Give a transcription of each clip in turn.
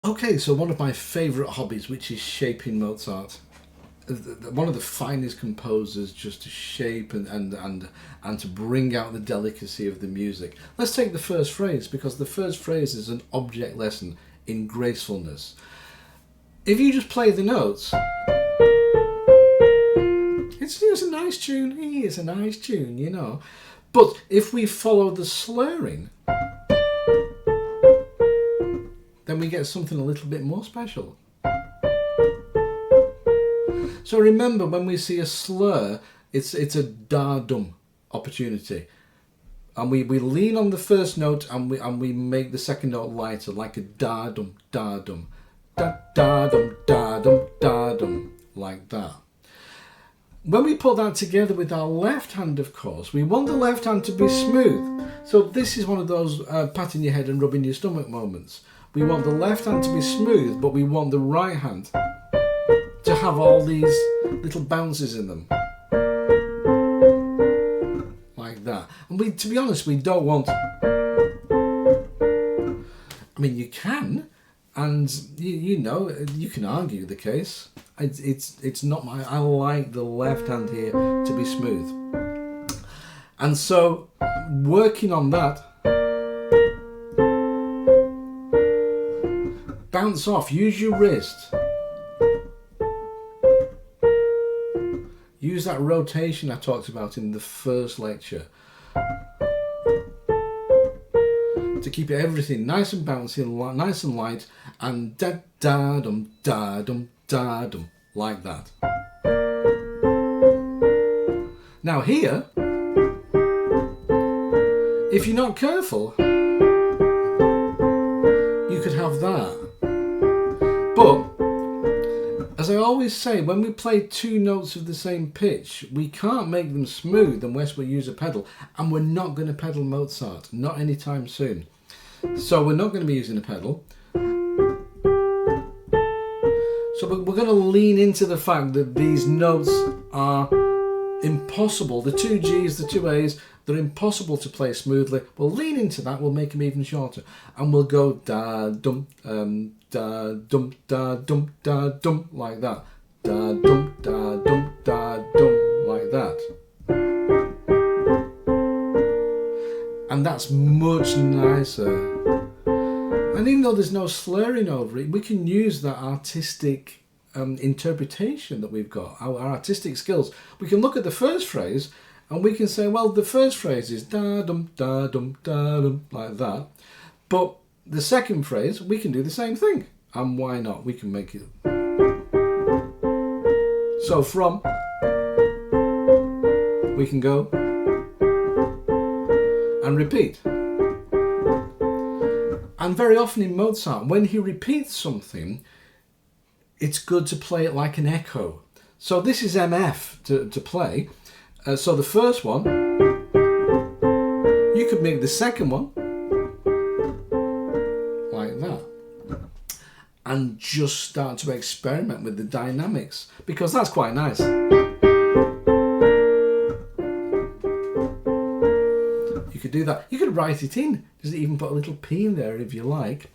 Okay, so one of my favourite hobbies, which is shaping Mozart. One of the finest composers, just to shape and to bring out the delicacy of the music. Let's take the first phrase, because the first phrase is an object lesson in gracefulness. If you just play the notes, it's a nice tune. It's a nice tune, you know. But if we follow the slurring, then we get something a little bit more special. So remember, when we see a slur, it's a da-dum opportunity. And we lean on the first note and we make the second note lighter, like a da-dum, da-dum. Da-da-dum, da-dum, da-dum, like that. When we put that together with our left hand, of course, we want the left hand to be smooth. So this is one of those patting your head and rubbing your stomach moments. We want the left hand to be smooth, but we want the right hand to have all these little bounces in them. Like that. And to be honest, we don't want... I mean, you can, and you know, you can argue the case. It's not my... I like the left hand here to be smooth. And so, working on that, bounce off, use your wrist. Use that rotation I talked about in the first lecture to keep everything nice and bouncy, nice and light, and da-da-dum, da-dum, da-dum, like that. Now here, if you're not careful, you could have that. But, as I always say, when we play two notes of the same pitch, we can't make them smooth unless we use a pedal. And we're not going to pedal Mozart, not anytime soon. So we're not going to be using a pedal. So we're going to lean into the fact that these notes are impossible. The two Gs, the two As, they're impossible to play smoothly. We'll lean into that, we'll make them even shorter. And we'll go da-dum, da-dum, da-dum, da-dum, like that. Da-dum, da-dum, da-dum, like that. And that's much nicer. And even though there's no slurring over it, we can use that artistic interpretation that we've got, our artistic skills. We can look at the first phrase and we can say, well, the first phrase is da-dum, da-dum, da-dum, like that. But the second phrase, we can do the same thing. And why not? We can make it. So from, we can go and repeat. And very often in Mozart, when he repeats something, it's good to play it like an echo. So this is MF to play. So the first one, you could make the second one like that. And just start to experiment with the dynamics, because that's quite nice. You could do that. You could write it in. Just even put a little P in there if you like.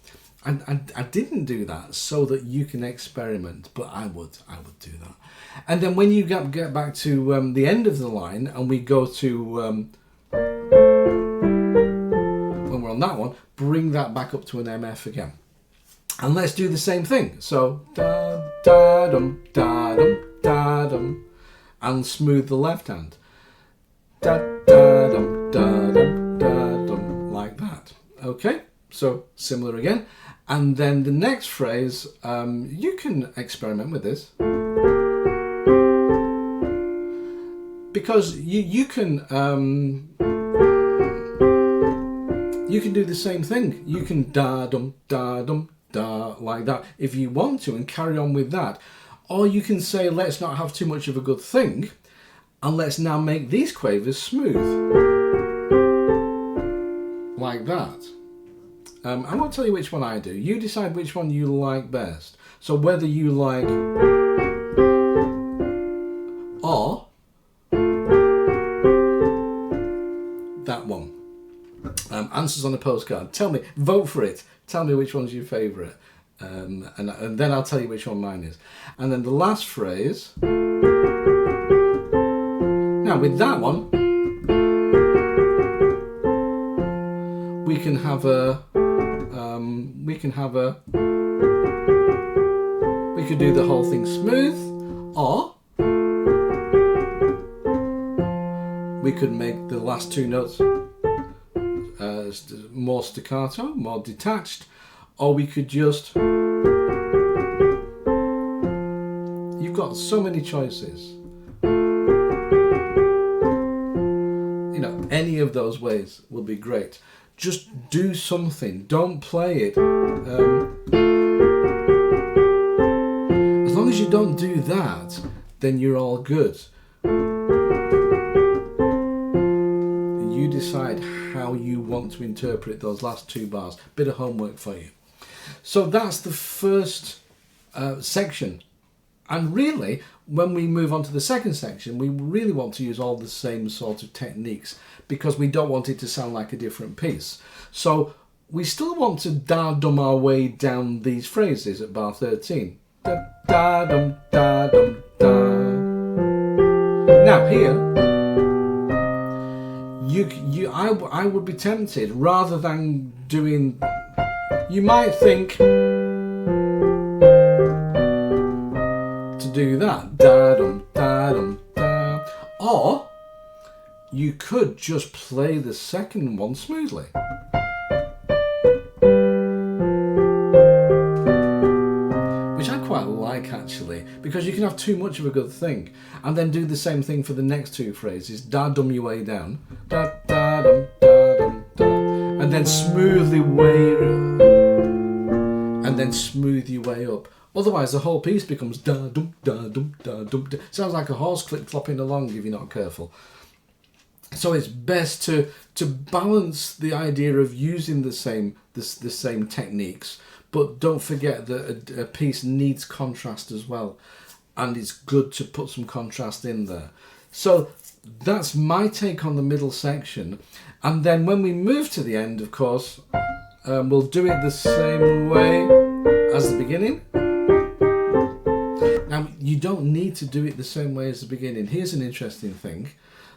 And I didn't do that so that you can experiment, but I would do that. And then when you get back to the end of the line and we go to when we're on that one, bring that back up to an MF again. And let's do the same thing. So da da dum da dum da dum, and smooth the left hand. Da da dum da dum da dum, like that. Okay, so similar again. And then the next phrase, you can experiment with this, because you can do the same thing. You can da dum da dum da, like that if you want to, and carry on with that. Or you can say, let's not have too much of a good thing, and let's now make these quavers smooth, like that. I won't tell you which one I do. You decide which one you like best. So whether you like or that one. Answers on a postcard. Tell me, vote for it. Tell me which one's your favourite. And then I'll tell you which one mine is. And then the last phrase. Now with that one, we can have a. We could do the whole thing smooth, or we could make the last two notes more staccato, more detached, or we could just. You've got so many choices. You know, any of those ways will be great. Just do something. Don't play it. As long as you don't do that, then you're all good. You decide how you want to interpret those last two bars. Bit of homework for you. So that's the first section. And really, when we move on to the second section, we really want to use all the same sort of techniques because we don't want it to sound like a different piece. So we still want to da-dum our way down these phrases at bar 13. Da-da-dum, da-dum, da. Now here, I would be tempted, rather than doing, you might think, do that, da-dum, da-dum, da. Or you could just play the second one smoothly. Which I quite like actually, because you can have too much of a good thing and then do the same thing for the next two phrases, da-dum your way down, da-da-dum, da-dum, da, and then smoothly smooth your way up. Otherwise, the whole piece becomes da-dum, da-dum, da-dum, da. Sounds like a horse clip-clopping along if you're not careful. So it's best to balance the idea of using the same techniques, but don't forget that a piece needs contrast as well, and it's good to put some contrast in there. So that's my take on the middle section, and then when we move to the end, of course, we'll do it the same way as the beginning. Now, you don't need to do it the same way as the beginning. Here's an interesting thing,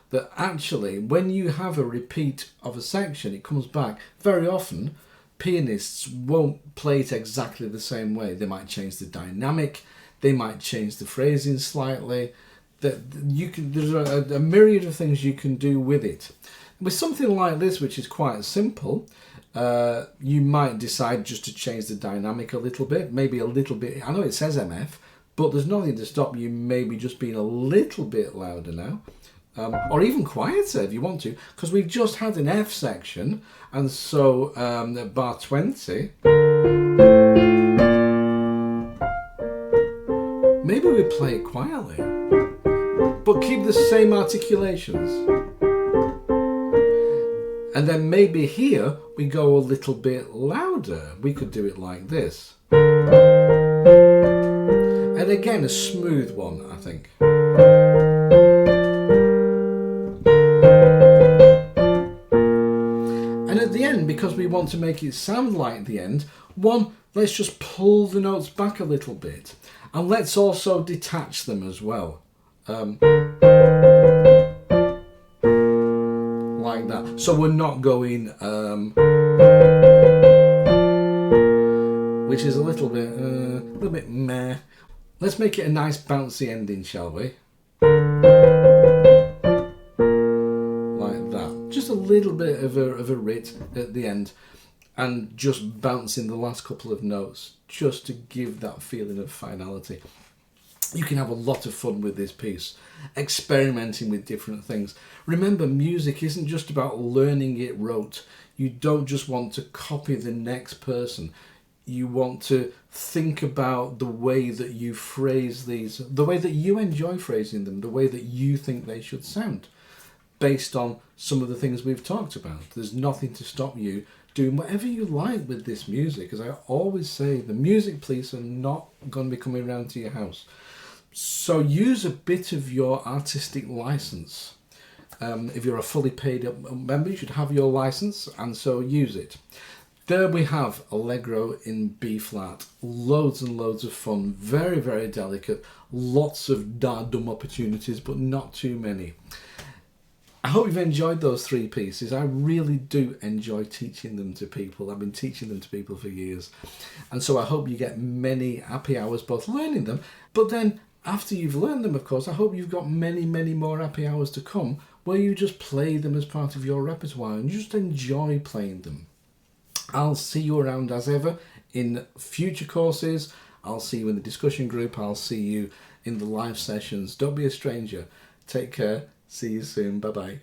that actually when you have a repeat of a section, it comes back. Very often, pianists won't play it exactly the same way. They might change the dynamic, they might change the phrasing slightly. There's a myriad of things you can do with it. With something like this, which is quite simple, you might decide just to change the dynamic a little bit, maybe a little bit. I know it says MF, but there's nothing to stop you maybe just being a little bit louder now, or even quieter if you want to, because we've just had an F section, and so at bar 20, maybe we play it quietly, but keep the same articulations. And then maybe here we go a little bit louder. We could do it like this. And again, a smooth one, I think. And at the end, because we want to make it sound like the end, let's just pull the notes back a little bit. And let's also detach them as well. Like that. So we're not going, which is a little bit meh. Let's make it a nice bouncy ending, shall we? Like that. Just a little bit of a rit at the end, and just bouncing the last couple of notes, just to give that feeling of finality. You can have a lot of fun with this piece, experimenting with different things. Remember, music isn't just about learning it rote. You don't just want to copy the next person. You want to think about the way that you phrase these, the way that you enjoy phrasing them, the way that you think they should sound, based on some of the things we've talked about. There's nothing to stop you doing whatever you like with this music. As I always say, the music police are not going to be coming around to your house. So use a bit of your artistic license. If you're a fully paid member, you should have your license, and so use it. There we have Allegro in B flat. Loads and loads of fun. Very, very delicate. Lots of da-dum opportunities, but not too many. I hope you've enjoyed those three pieces. I really do enjoy teaching them to people. I've been teaching them to people for years. And so I hope you get many happy hours both learning them, but then after you've learned them, of course, I hope you've got many, many more happy hours to come where you just play them as part of your repertoire and just enjoy playing them. I'll see you around as ever in future courses. I'll see you in the discussion group. I'll see you in the live sessions. Don't be a stranger. Take care. See you soon. Bye-bye.